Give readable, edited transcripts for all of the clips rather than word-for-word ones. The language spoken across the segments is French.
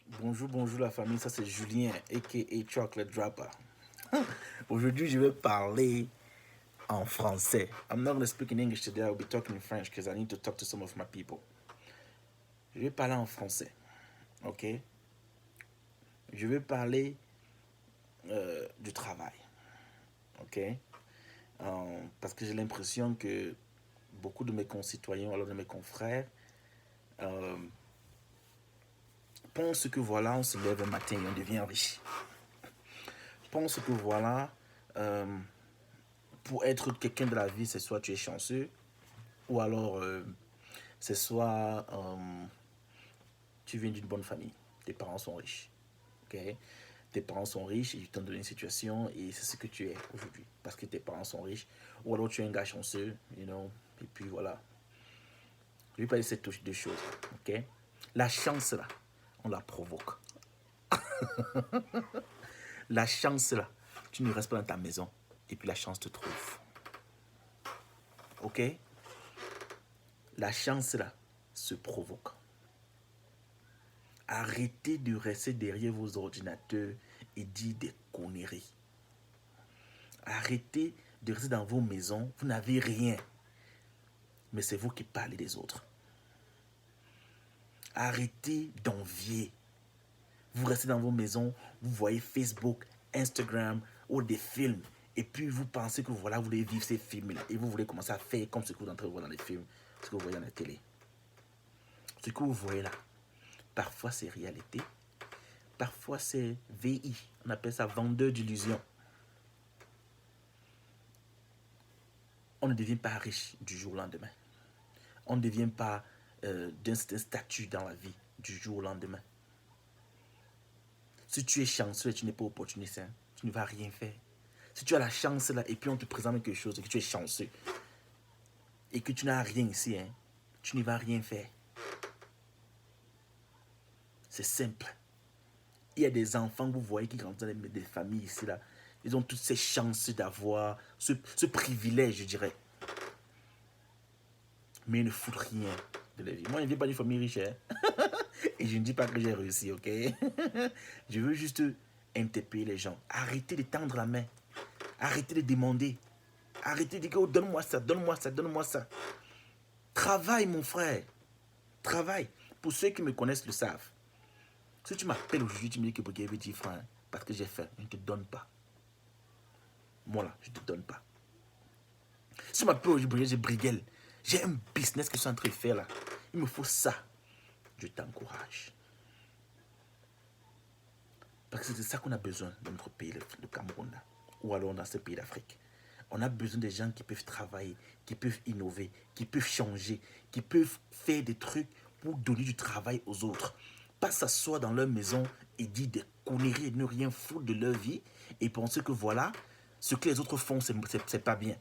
Bonjour, bonjour la famille, ça c'est Julien, a.k.a. Chocolate Dropper. Aujourd'hui, je vais parler en français. I'm not going to speak in English today, I'll be talking in French because I need to talk to some of my people. Je vais parler en français, ok? Je vais parler du travail, ok? Parce que j'ai l'impression que beaucoup de mes concitoyens, alors de mes confrères, euh, pensent que voilà, on se lève un matin et on devient riche. Pensent que voilà, euh, pour être quelqu'un de la vie, c'est soit tu es chanceux, ou alors c'est soit tu viens d'une bonne famille, tes parents sont riches. Okay? Tes parents sont riches, ils t'ont donné une situation et c'est ce que tu es aujourd'hui parce que tes parents sont riches. Ou alors tu es un gars chanceux, et puis voilà. Je vais parler de ces deux choses. Okay? La chance là, on la provoque. La chance là, tu ne restes pas dans ta maison et puis la chance te trouve. Ok? La chance là se provoque. Arrêtez de rester derrière vos ordinateurs et dire des conneries. Arrêtez de rester dans vos maisons. Vous n'avez rien. Mais c'est vous qui parlez des autres. Arrêtez d'envier. Vous restez dans vos maisons, vous voyez Facebook, Instagram ou des films. Et puis vous pensez que voilà, vous voulez vivre ces films-là. Et vous voulez commencer à faire comme ce que vous êtes en train de voir dans les films, ce que vous voyez dans la télé. Ce que vous voyez là, parfois c'est réalité. Parfois c'est VI. On appelle ça vendeur d'illusions. On ne devient pas riche du jour au lendemain. On ne devient pas d'un statut dans la vie du jour au lendemain. Si tu es chanceux et tu n'es pas opportuniste, hein, tu ne vas rien faire. Si tu as la chance là et puis on te présente quelque chose et que tu es chanceux et que tu n'as rien ici, hein, tu ne vas rien faire. C'est simple. Il y a des enfants que vous voyez qui grandissent dans des familles ici là. Ils ont toutes ces chances d'avoir ce privilège, je dirais. Mais ils ne foutent rien de la vie. Moi, je ne viens pas d'une famille riche. Hein. Et je ne dis pas que j'ai réussi, ok? Je veux juste interpeller les gens. Arrêtez de tendre la main. Arrêtez de demander. Arrêtez de dire, oh, donne-moi ça, donne-moi ça, donne-moi ça. Travaille, mon frère. Travaille. Pour ceux qui me connaissent le savent. Si tu m'appelles aujourd'hui, tu me dis que pour gagner 10 francs, parce que j'ai faim, je ne te donne pas. Moi là, je ne te donne pas. Si tu m'appelles aujourd'hui, j'ai briguel. J'ai un business que je suis en train de faire là. Il me faut ça. Je t'encourage. Parce que c'est ça qu'on a besoin dans notre pays, le Cameroun, là, ou alors dans ce pays d'Afrique. On a besoin de gens qui peuvent travailler, qui peuvent innover, qui peuvent changer, qui peuvent faire des trucs pour donner du travail aux autres. Pas s'asseoir dans leur maison et dire des conneries et ne rien foutre de leur vie et penser que voilà, ce que les autres font, c'est pas bien.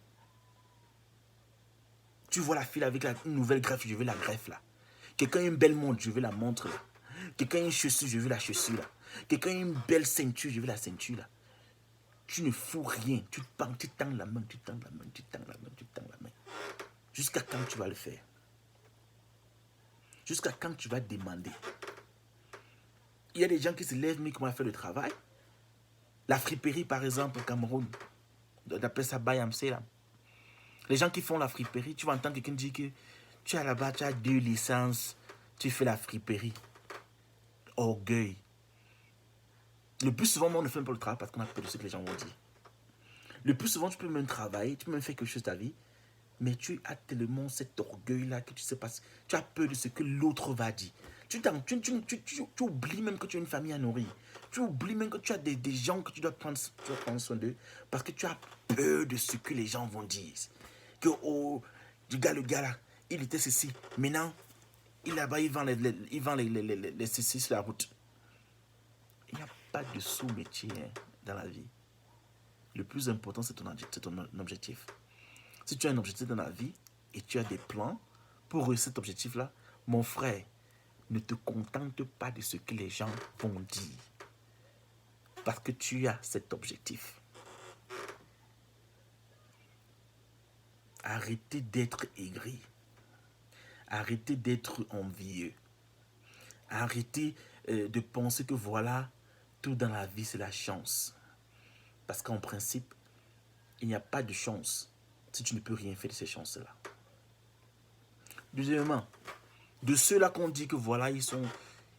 Tu vois la fille avec une nouvelle greffe, je veux la greffe là. Quelqu'un a une belle montre, je veux la montre là. Quelqu'un a une chaussure, je veux la chaussure là. Quelqu'un a une belle ceinture, je veux la ceinture là. Tu ne fous rien. Tu tends la main, tu tends la main, tu tends la main, tu tends la main. Jusqu'à quand tu vas le faire? Jusqu'à quand tu vas demander? Il y a des gens qui se lèvent, mais comment faire le travail. La friperie, par exemple, au Cameroun, d'après ça, Bayamse, là. Les gens qui font la friperie, tu vas entendre quelqu'un dire que tu as là-bas, tu as 2 licences, tu fais la friperie. Orgueil. Le plus souvent, moi, on ne fait pas le travail parce qu'on a peur de ce que les gens vont dire. Le plus souvent, tu peux même travailler, tu peux même faire quelque chose de ta vie, mais tu as tellement cet orgueil-là que tu sais pas, tu as peur de ce que l'autre va dire. Tu oublies même que tu as une famille à nourrir. Tu oublies même que tu as des gens que tu dois prendre soin d'eux parce que tu as peur de ce que les gens vont dire. Que, oh, le gars là, il était ceci. Maintenant, il là-bas, il vend les ceci sur la route. Il n'y a pas de sous-métier hein, dans la vie. Le plus important, c'est ton objectif. Si tu as un objectif dans la vie et tu as des plans pour réussir cet objectif-là, mon frère, ne te contente pas de ce que les gens vont dire. Parce que tu as cet objectif. Arrêtez d'être aigri. Arrêtez d'être envieux. Arrêtez de penser que voilà, tout dans la vie c'est la chance. Parce qu'en principe, il n'y a pas de chance si tu ne peux rien faire de ces chances-là. Deuxièmement, de ceux-là qu'on dit que voilà, ils sont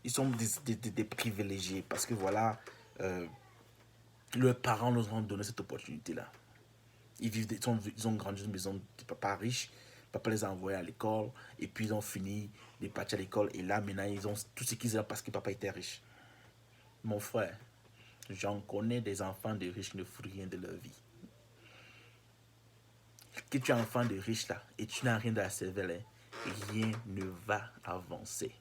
des privilégiés parce que voilà, leurs parents leur ont donné cette opportunité-là. Ils ont grandi dans une maison de papa riche, papa les a envoyés à l'école, et puis ils ont fini de partir à l'école, et là maintenant ils ont tout ce qu'ils ont parce que papa était riche. Mon frère, j'en connais des enfants de riches qui ne foutent rien de leur vie. Que tu es enfant de riche là, et tu n'as rien de la cervelle, rien ne va avancer.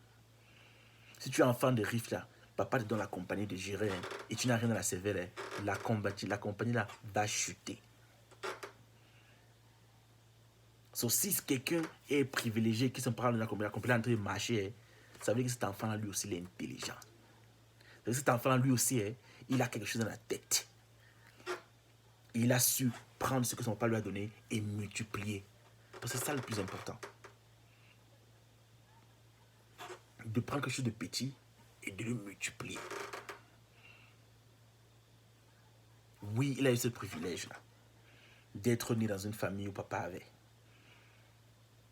Si tu es enfant de riche là, papa te donne la compagnie de gérer, et tu n'as rien dans la cervelle, la compagnie là va chuter. So, si quelqu'un est privilégié, qui s'en parle de la compagnie en train de marcher, ça veut dire que cet enfant là lui aussi il est intelligent. Ça veut dire que cet enfant là lui aussi, il a quelque chose dans la tête. Il a su prendre ce que son père lui a donné et multiplier. Parce que c'est ça le plus important. De prendre quelque chose de petit et de le multiplier. Oui, il a eu ce privilège-là. D'être né dans une famille où papa avait.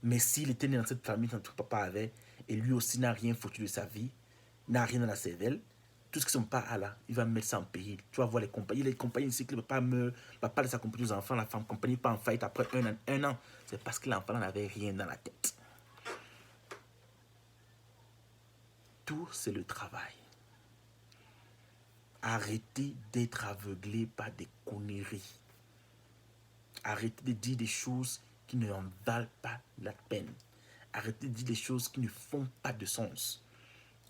Mais s'il était né dans cette famille où papa avait, et lui aussi n'a rien foutu de sa vie, n'a rien dans la cervelle, tout ce que son père a là, il va mettre ça en péril. Tu vas voir les compagnies ici que le papa meurt, papa laisse accompagner aux enfants, la femme compagnie pas en faillite après un an. C'est parce que l'enfant n'avait rien dans la tête. Tout, c'est le travail. Arrêtez d'être aveuglé par des conneries. Arrêtez de dire des choses qui ne en valent pas la peine. Arrêtez de dire des choses qui ne font pas de sens.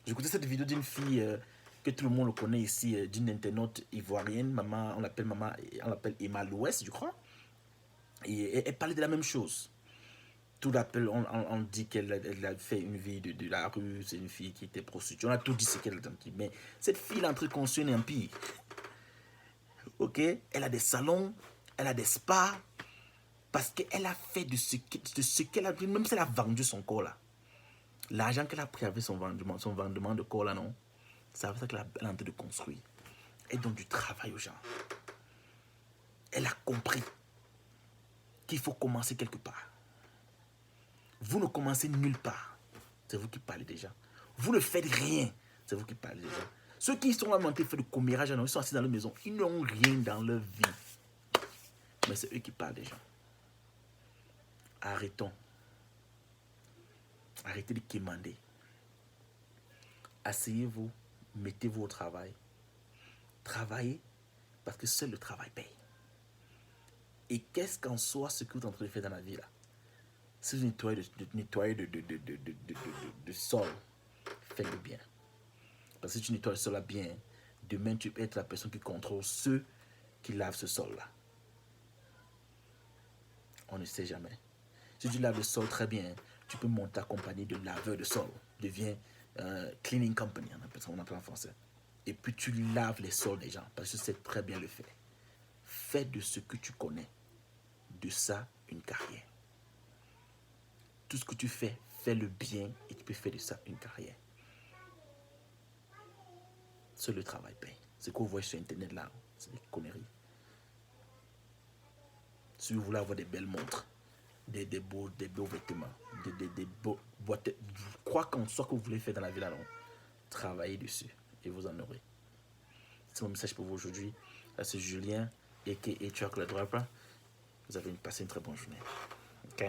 J'écoutais cette vidéo d'une fille que tout le monde le connaît ici, d'une internaute ivoirienne, maman, on l'appelle Emma Louest, je crois. Et elle parlait de la même chose. Tout l'appel, on dit qu'elle a fait une vie de la rue, c'est une fille qui était prostituée. On a tout dit ce qu'elle a dit. Mais cette fille est en train de construire un empire. Ok? Elle a des salons, elle a des spas, parce qu'elle a fait de ce qu'elle a, même si elle a vendu son corps là. L'argent qu'elle a pris avec son vendement de corps là, non? C'est avec ça qu'elle est en train de construire. Elle donne du travail aux gens. Elle a compris qu'il faut commencer quelque part. Vous ne commencez nulle part. C'est vous qui parlez déjà. Vous ne faites rien. C'est vous qui parlez déjà. Ceux qui sont là montés faire du commérage, ils sont assis dans leur maison. Ils n'ont rien dans leur vie. Mais c'est eux qui parlent déjà. Arrêtons. Arrêtez de quémander. Asseyez-vous. Mettez-vous au travail. Travaillez parce que seul le travail paye. Et qu'est-ce qu'en soit ce que vous êtes en train de faire dans la vie là? Si vous nettoyez de sol, faites-le bien. Parce que si tu nettoies le sol là bien, demain tu peux être la personne qui contrôle ceux qui lavent ce sol là. On ne sait jamais. Si tu laves le sol très bien, tu peux monter ta compagnie de laveur de sol. Deviens cleaning company, on appelle ça en français. Et puis tu laves les sols des gens parce que tu sais très bien le faire. Fais de ce que tu connais, de ça une carrière. Tout ce que tu fais, fais-le bien et tu peux faire de ça une carrière. Seul le travail paye. Ce que vous voyez sur Internet là, c'est des conneries. Si vous voulez avoir des belles montres, des beaux vêtements, des beaux boîtes, quoi qu'en soit que vous voulez faire dans la vie là, non, travaillez dessus et vous en aurez. C'est mon message pour vous aujourd'hui. C'est Julien et Chocolate Rapper. Vous avez passé une très bonne journée. Ok?